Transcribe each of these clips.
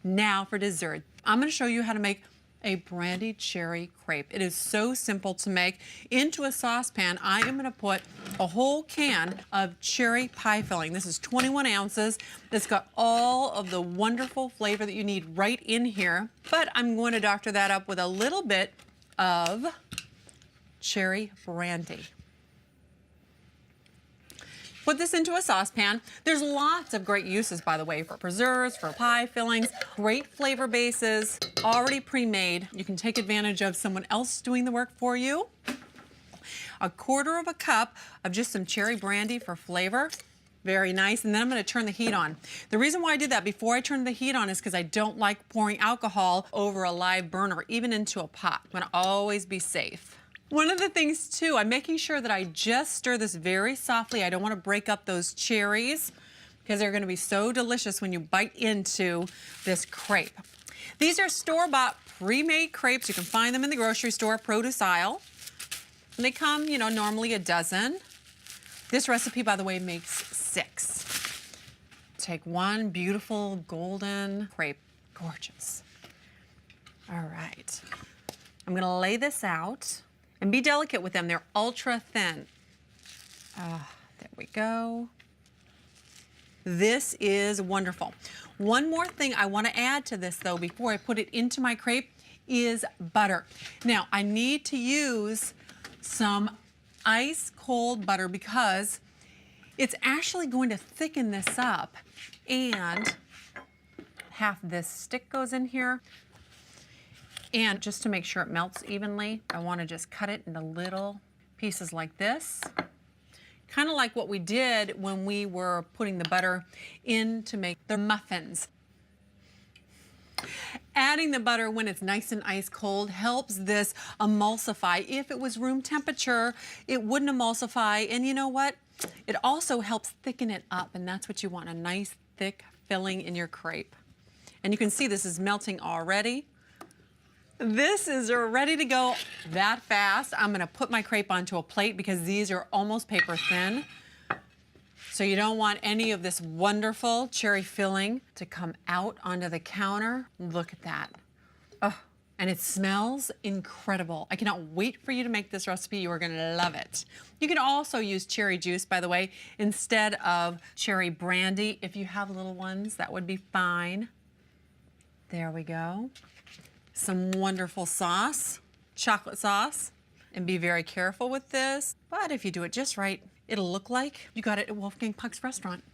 Now for dessert, I'm going to show you how to make a brandied cherry crepe. It is so simple to make. Into a saucepan, I am going to put a whole can of cherry pie filling. This is 21 ounces. It's got all of the wonderful flavor that you need right in here, but I'm going to doctor that up with a little bit of cherry brandy. Put this into a saucepan. There's lots of great uses, by the way, for preserves, for pie fillings, great flavor bases, already pre-made. You can take advantage of someone else doing the work for you. A quarter of a cup of just some cherry brandy for flavor. Very nice. And then I'm going to turn the heat on. The reason why I did that before I turned the heat on is because I don't like pouring alcohol over a live burner, even into a pot. I'm going to always be safe. One of the things too, I'm making sure that I just stir this very softly. I don't want to break up those cherries because they're going to be so delicious when you bite into this crepe. These are store-bought pre-made crepes. You can find them in the grocery store, produce aisle. And they come, you know, normally a dozen. This recipe, by the way, makes 6. Take one beautiful golden crepe. Gorgeous. All right. I'm going to lay this out. And be delicate with them. They're ultra thin. There we go. This is wonderful. One more thing I want to add to this, though, before I put it into my crepe is butter. Now, I need to use some ice cold butter because it's actually going to thicken this up. And half this stick goes in here. And just to make sure it melts evenly, I want to just cut it into little pieces like this. Kind of like what we did when we were putting the butter in to make the muffins. Adding the butter when it's nice and ice cold helps this emulsify. If it was room temperature, it wouldn't emulsify. And you know what? It also helps thicken it up, and that's what you want, a nice thick filling in your crepe. And you can see this is melting already. This is ready to go that fast. I'm going to put my crepe onto a plate because these are almost paper thin. So you don't want any of this wonderful cherry filling to come out onto the counter. Look at that. Oh, and it smells incredible. I cannot wait for you to make this recipe. You are going to love it. You can also use cherry juice, by the way, instead of cherry brandy. If you have little ones, that would be fine. There we go. Some wonderful sauce, chocolate sauce, and be very careful with this. But if you do it just right, it'll look like you got it at Wolfgang Puck's restaurant.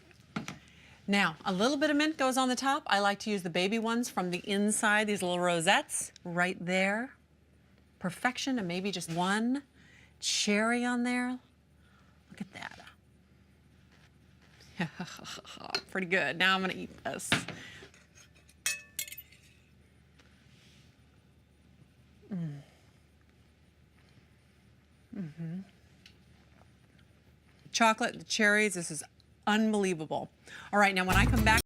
Now, a little bit of mint goes on the top. I like to use the baby ones from the inside, these little rosettes right there. Perfection, and maybe just one cherry on there. Look at that. Pretty good. Now I'm gonna eat this. Chocolate, the cherries, this is unbelievable. All right, now when I come back,